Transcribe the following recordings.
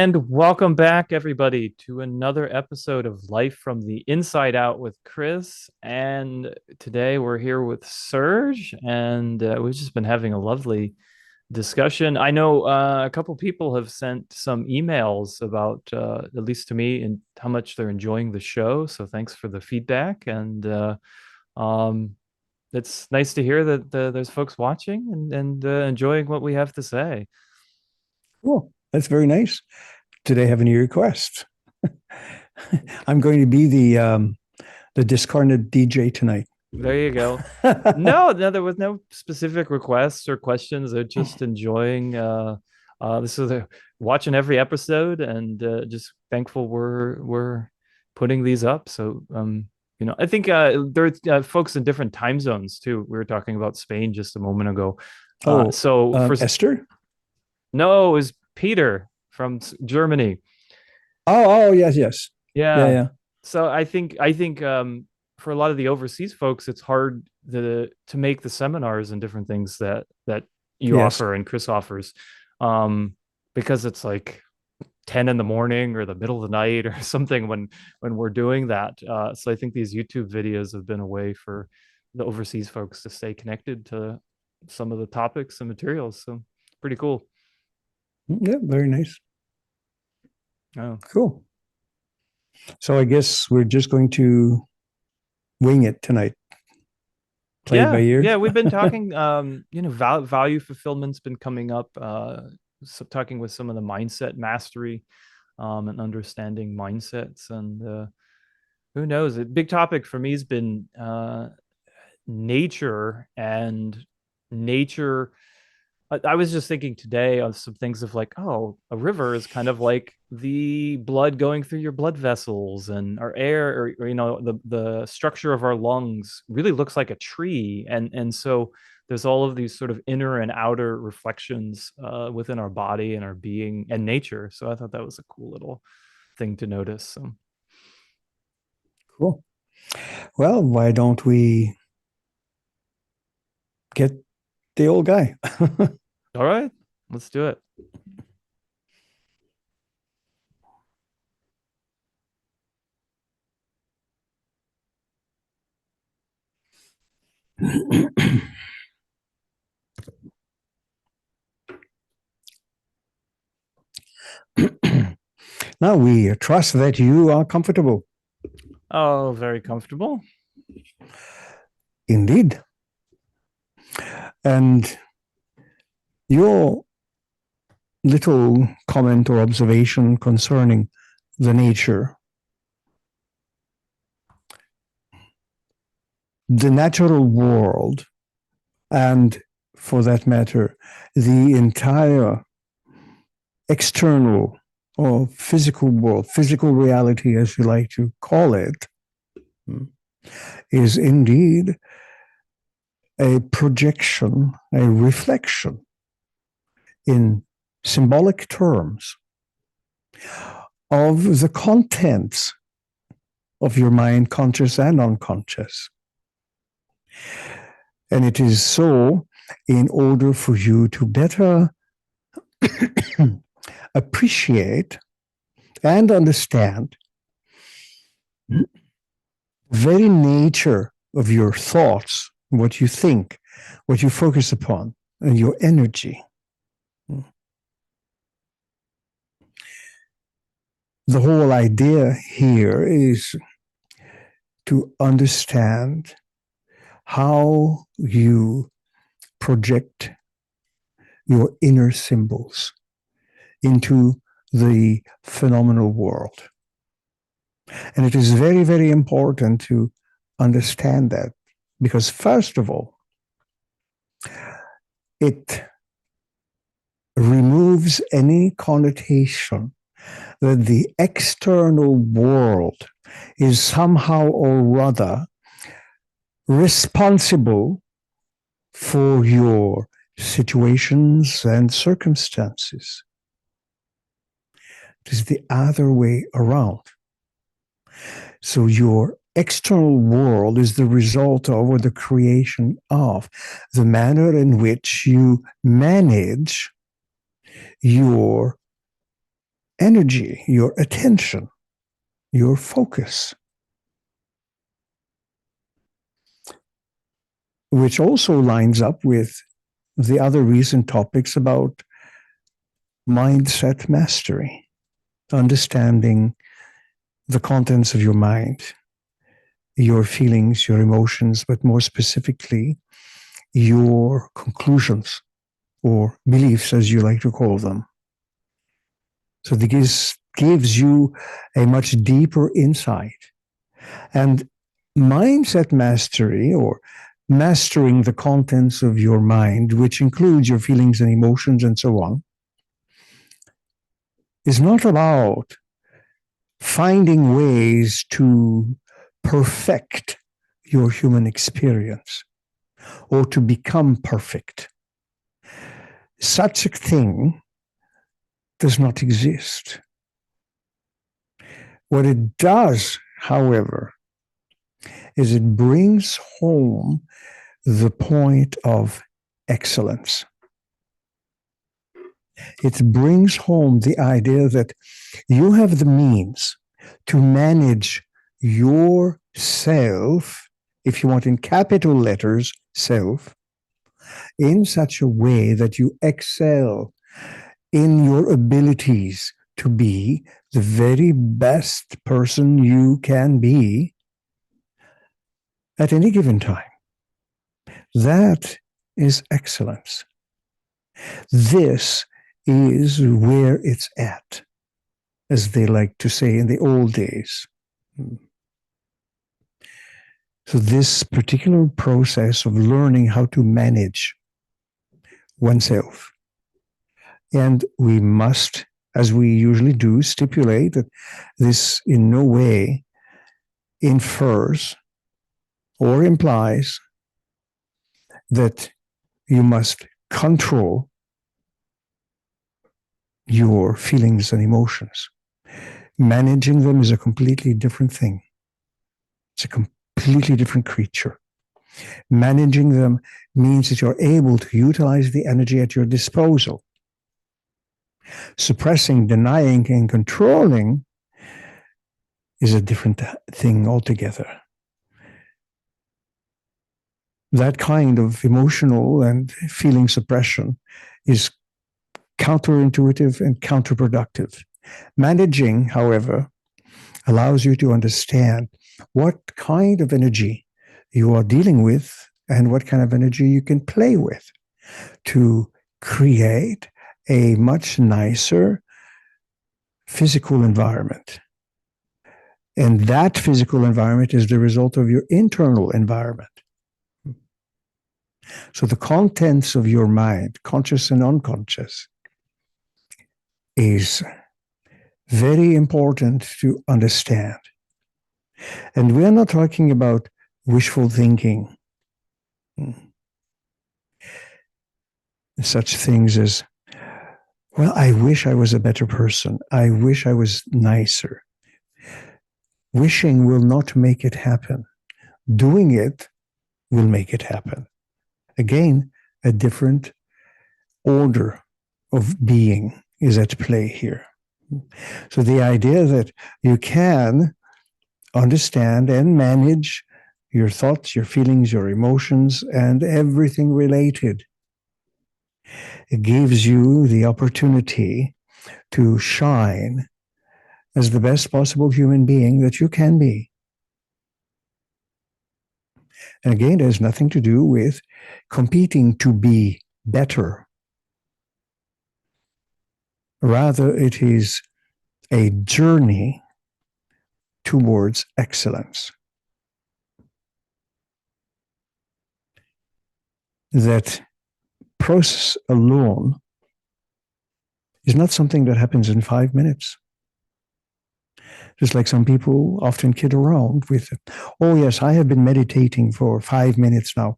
And welcome back, everybody, to another episode of Life from the Inside Out with Kris. And today we're here with Serge, and we've just been having a lovely discussion. I know a couple people have sent some emails about, at least to me, and how much they're enjoying the show. So thanks for the feedback. And um, it's nice to hear that there's folks watching and enjoying what we have to say. Cool. That's very nice. Did I have any requests? I'm going to be the discarnate DJ tonight. There you go. No, there was no specific requests or questions. They're just enjoying this is watching every episode and just thankful we're putting these up. So I think there are folks in different time zones too. We were talking about Spain just a moment ago. Oh, So for Esther? no, it was Peter from Germany. Oh, yes, yes. Yeah, Yeah. yeah. So I think for a lot of the overseas folks, it's hard to make the seminars and different things that you Yes. offer and Kris offers, um, because it's like 10 in the morning or the middle of the night or something when we're doing that. So I think these YouTube videos have been a way for the overseas folks to stay connected to some of the topics and materials. So pretty cool. Yeah, very nice. Oh. Cool. So I guess we're just going to wing it tonight. Play it by Yeah, ear. yeah, we've been talking. Value fulfillment's been coming up. So talking with some of the mindset mastery, and understanding mindsets, and who knows? A big topic for me has been nature and nature. I was just thinking today of some things of like, oh, a river is kind of like the blood going through your blood vessels, and our air, or the structure of our lungs really looks like a tree, and so there's all of these sort of inner and outer reflections within our body and our being and nature. So I thought that was a cool little thing to notice. So, Cool. Well, why don't we get the old guy? all right, let's do it. Now we trust that you are comfortable. Oh, very comfortable. Indeed. And your little comment or observation concerning the nature, the natural world, and for that matter, the entire external or physical world, physical reality, as you like to call it, is indeed a projection, a reflection in symbolic terms of the contents of your mind, conscious and unconscious. And it is so in order for you to better appreciate and understand the very nature of your thoughts, what you think, what you focus upon, and your energy. The whole idea here is to understand how you project your inner symbols into the phenomenal world. And it is very, very important to understand that because, first of all, it removes any connotation that the external world is somehow or other responsible for your situations and circumstances. It is the other way around. So your external world is the result of or the creation of the manner in which you manage your energy, your attention, your focus, which also lines up with the other recent topics about mindset mastery, understanding the contents of your mind, your feelings, your emotions, but more specifically, your conclusions or beliefs, as you like to call them. So this gives you a much deeper insight. And mindset mastery, or mastering the contents of your mind, which includes your feelings and emotions and so on, is not about finding ways to perfect your human experience or to become perfect. Such a thing does not exist. What it does, however, is it brings home the point of excellence. It brings home the idea that you have the means to manage yourself, if you want in capital letters, self, in such a way that you excel in your abilities to be the very best person you can be at any given time. That is excellence. This is where it's at, as they like to say in the old days. So this particular process of learning how to manage oneself, and we must, as we usually do, stipulate that this in no way infers or implies that you must control your feelings and emotions. Managing them is a completely different thing. It's a completely different creature. Managing them means that you're able to utilize the energy at your disposal. Suppressing, denying, and controlling is a different thing altogether. That kind of emotional and feeling suppression is counterintuitive and counterproductive. Managing, however, allows you to understand what kind of energy you are dealing with and what kind of energy you can play with to create a much nicer physical environment. And that physical environment is the result of your internal environment. So the contents of your mind, conscious and unconscious, is very important to understand. And we are not talking about wishful thinking. Such things as, well, I wish I was a better person. I wish I was nicer. Wishing will not make it happen. Doing it will make it happen. Again, a different order of being is at play here. So the idea that you can understand and manage your thoughts, your feelings, your emotions, and everything related, it gives you the opportunity to shine as the best possible human being that you can be. And again, it has nothing to do with competing to be better. Rather, it is a journey towards excellence. That process alone is not something that happens in 5 minutes. Just like some people often kid around with, oh yes, I have been meditating for 5 minutes now.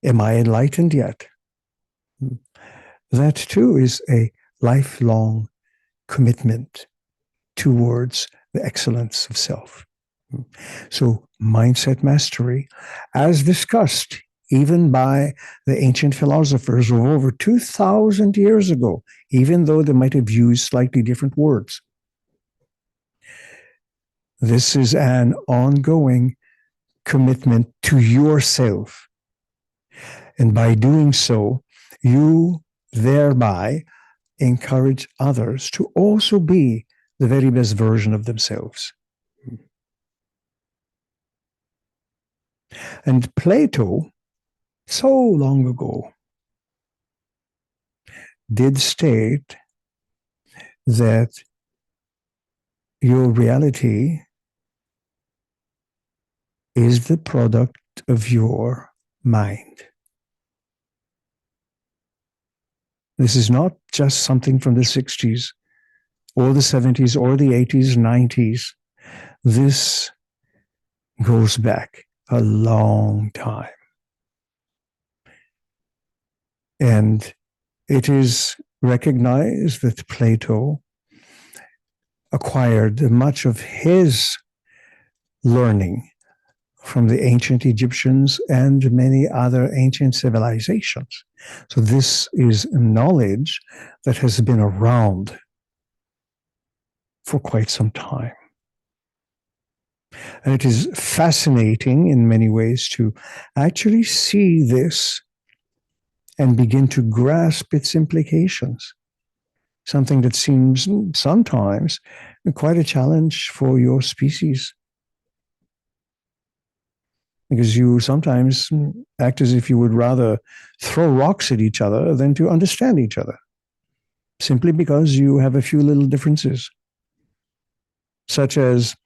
Am I enlightened yet? That too is a lifelong commitment towards the excellence of self. So mindset mastery, as discussed even by the ancient philosophers of over 2,000 years ago, even though they might have used slightly different words. This is an ongoing commitment to yourself. And by doing so, you thereby encourage others to also be the very best version of themselves. And Plato, so long ago, did state that your reality is the product of your mind. This is not just something from the 60s or the 70s or the 80s, 90s. This goes back a long time. And it is recognized that Plato acquired much of his learning from the ancient Egyptians and many other ancient civilizations. So this is knowledge that has been around for quite some time. And it is fascinating in many ways to actually see this and begin to grasp its implications. Something that seems sometimes quite a challenge for your species. Because you sometimes act as if you would rather throw rocks at each other than to understand each other, simply because you have a few little differences, such as,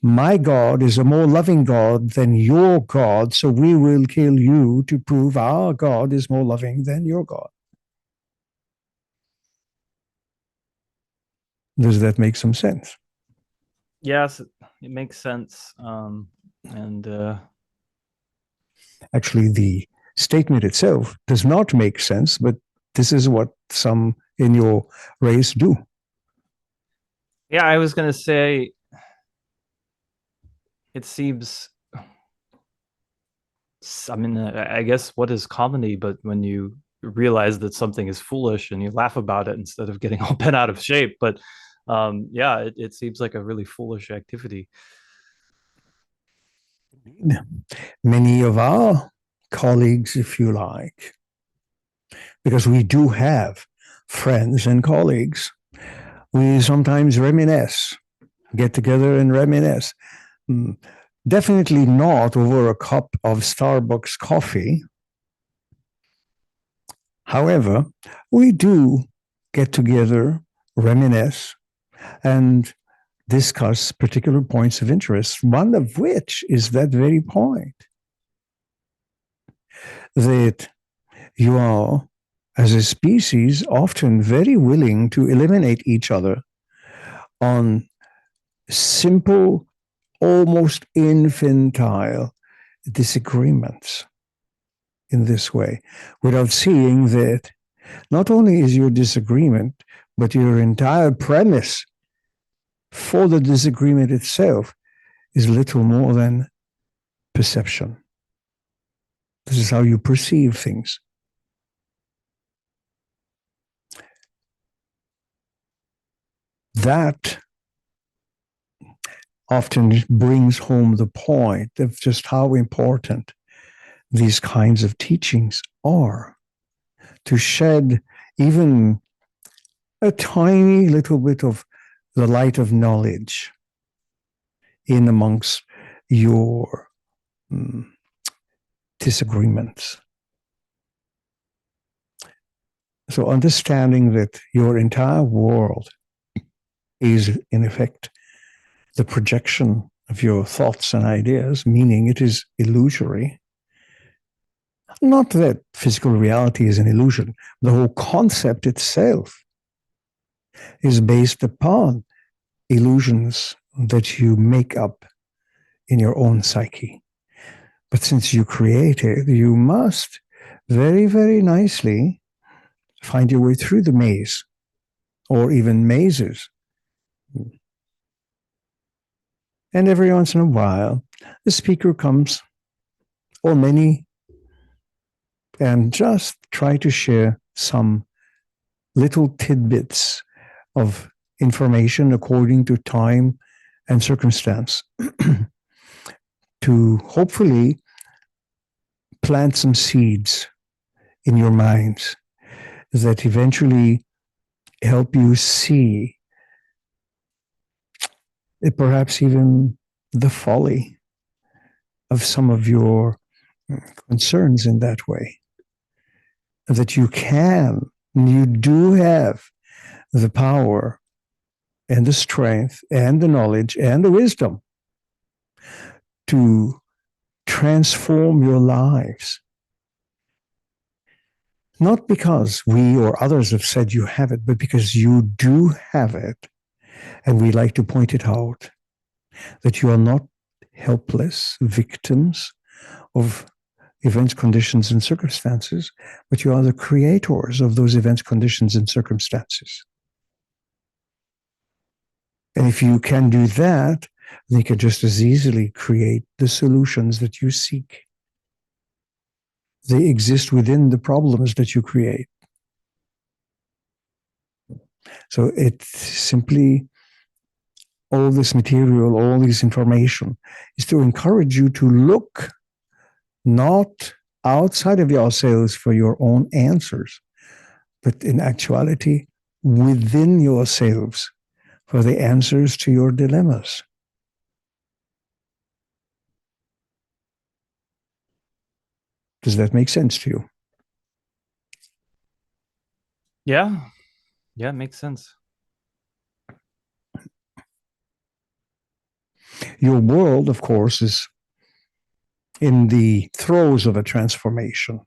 my God is a more loving God than your God, so we will kill you to prove our God is more loving than your God. Does that make some sense? Yes, it makes sense. And Actually, the statement itself does not make sense, but this is what some in your race do. yeah, I was going to say, it seems, I mean, I guess what is comedy, but when you realize that something is foolish and you laugh about it instead of getting all bent out of shape. But yeah, it seems like a really foolish activity. Many of our colleagues, if you like, because we do have friends and colleagues, we sometimes reminisce, get together and reminisce. Definitely not over a cup of Starbucks coffee. However, we do get together, reminisce, and discuss particular points of interest, one of which is that very point that you are, as a species, often very willing to eliminate each other on simple, almost infantile disagreements in this way, without seeing that not only is your disagreement, but your entire premise for the disagreement itself is little more than perception. This is how you perceive things. That often brings home the point of just how important these kinds of teachings are, to shed even a tiny little bit of the light of knowledge in amongst your disagreements. So understanding that your entire world is, in effect, the projection of your thoughts and ideas, meaning it is illusory. Not that physical reality is an illusion. The whole concept itself is based upon illusions that you make up in your own psyche. But since you create it, you must very, very nicely find your way through the maze, or even mazes. And every once in a while, the speaker comes, or many, and just try to share some little tidbits of information according to time and circumstance to hopefully plant some seeds in your minds that eventually help you see perhaps even the folly of some of your concerns in that way. That you do have the power and the strength and the knowledge and the wisdom to transform your lives. Not because we or others have said you have it, but because you do have it. And we like to point it out that you are not helpless victims of events, conditions, and circumstances, but you are the creators of those events, conditions, and circumstances. And if you can do that, then you can just as easily create the solutions that you seek. They exist within the problems that you create. So it's simply all this material, all this information is to encourage you to look not outside of yourselves for your own answers, but in actuality within yourselves for the answers to your dilemmas. Does that make sense to you? Yeah. Yeah, it makes sense. Your world, of course, is in the throes of a transformation.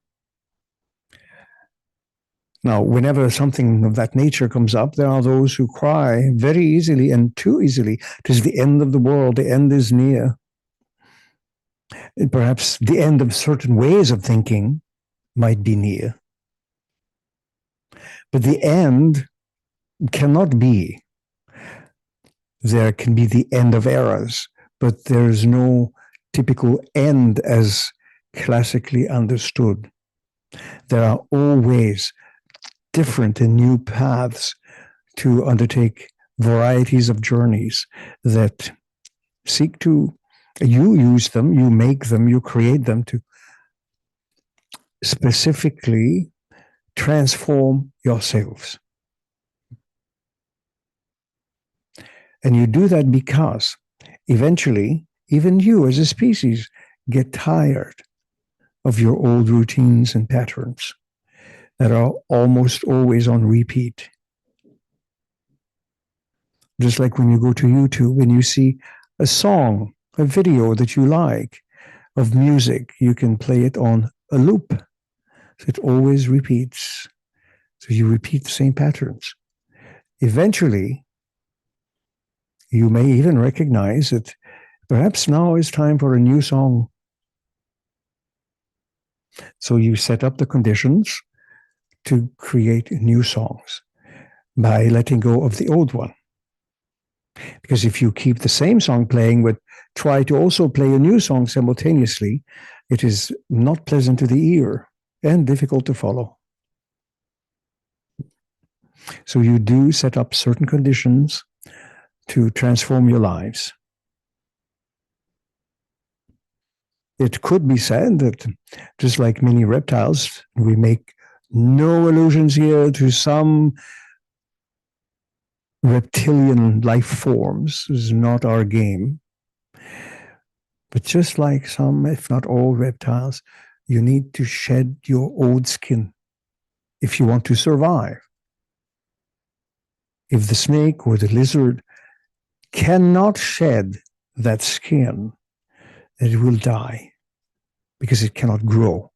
Now, whenever something of that nature comes up, there are those who cry very easily and too easily, "It is the end of the world, the end is near." And perhaps the end of certain ways of thinking might be near. But the end cannot be. There can be the end of eras, but there's no typical end as classically understood. There are always different and new paths to undertake varieties of journeys that seek to, you use them, you make them, you create them to specifically transform yourselves. And you do that because eventually, even you as a species get tired of your old routines and patterns that are almost always on repeat. Just like when you go to YouTube and you see a song, a video that you like of music, you can play it on a loop. So it always repeats. So you repeat the same patterns. Eventually, you may even recognize that perhaps now is time for a new song. So you set up the conditions to create new songs by letting go of the old one. Because if you keep the same song playing but try to also play a new song simultaneously, it is not pleasant to the ear and difficult to follow. So you do set up certain conditions to transform your lives. It could be said that just like many reptiles, we make no allusions here to some reptilian life forms. This is not our game. But just like some, if not all reptiles, you need to shed your old skin if you want to survive. If the snake or the lizard cannot shed that skin, it will die because it cannot grow.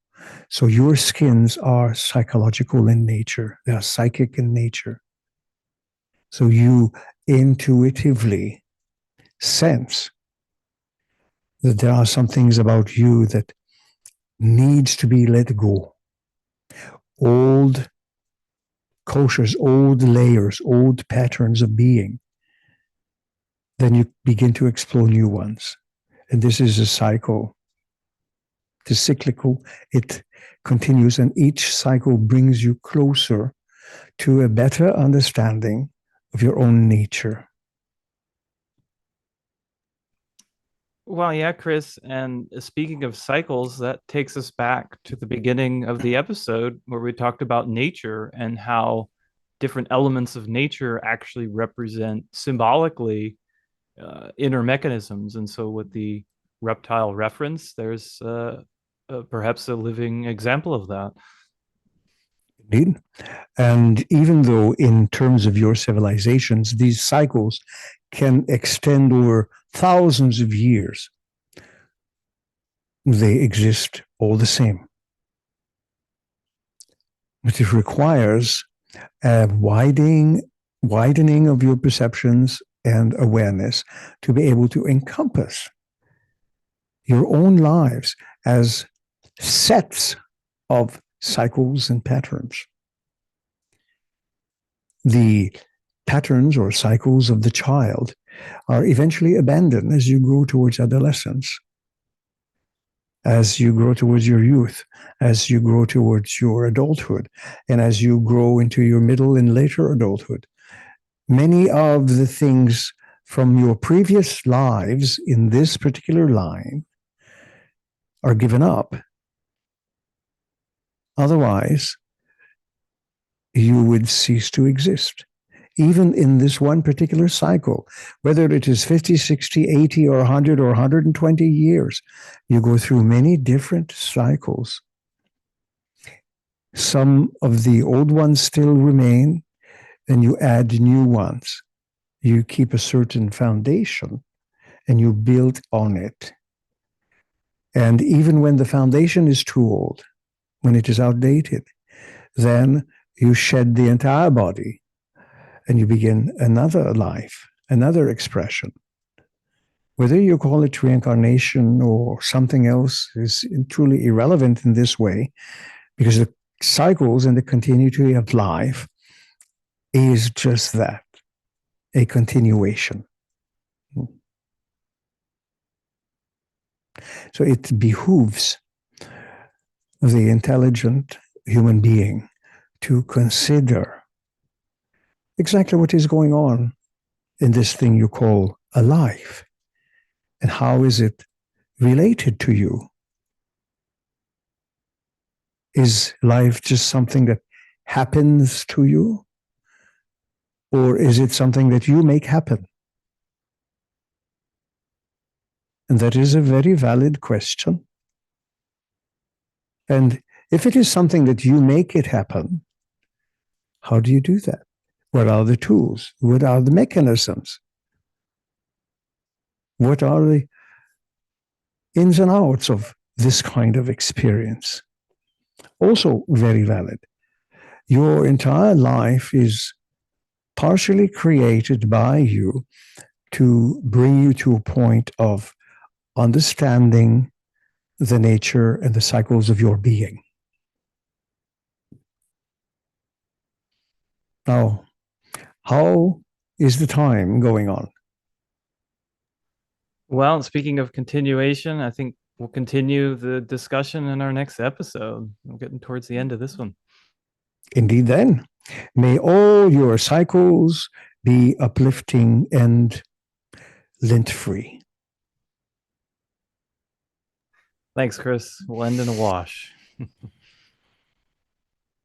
So your skins are psychological in nature. They are psychic in nature. So you intuitively sense that there are some things about you that needs to be let go. Old koshers, old layers, old patterns of being. Then you begin to explore new ones. And this is a cycle. It is cyclical. It continues, and each cycle brings you closer to a better understanding of your own nature. Well, yeah, Chris. And speaking of cycles, that takes us back to the beginning of the episode where we talked about nature and how different elements of nature actually represent symbolically inner mechanisms. And so, with the reptile reference, there's perhaps a living example of that. Indeed. And even though, in terms of your civilizations, these cycles can extend over thousands of years, they exist all the same. But it requires a widening of your perceptions and awareness to be able to encompass your own lives as sets of cycles and patterns. The patterns or cycles of the child are eventually abandoned as you grow towards adolescence, as you grow towards your youth, as you grow towards your adulthood, and as you grow into your middle and later adulthood. Many of the things from your previous lives in this particular line are given up. Otherwise, you would cease to exist. Even in this one particular cycle, whether it is 50, 60, 80, or 100 or 120 years, you go through many different cycles. Some of the old ones still remain, and you add new ones. You keep a certain foundation and you build on it. And even when the foundation is too old, when it is outdated, then you shed the entire body and you begin another life, another expression. Whether you call it reincarnation or something else is truly irrelevant in this way, because the cycles and the continuity of life is just that, a continuation. So it behooves the intelligent human being to consider exactly what is going on in this thing you call a life, and how is it related to you? Is life just something that happens to you, or is it something that you make happen? And that is a very valid question. And if it is something that you make it happen, how do you do that? What are the tools? What are the mechanisms? What are the ins and outs of this kind of experience? Also, very valid. Your entire life is partially created by you to bring you to a point of understanding the nature and the cycles of your being. Now, how is the time going on? Well, speaking of continuation, I think we'll continue the discussion in our next episode. We're getting towards the end of this one. Indeed, then, may all your cycles be uplifting and lint free. Thanks, Chris. We'll end in a wash.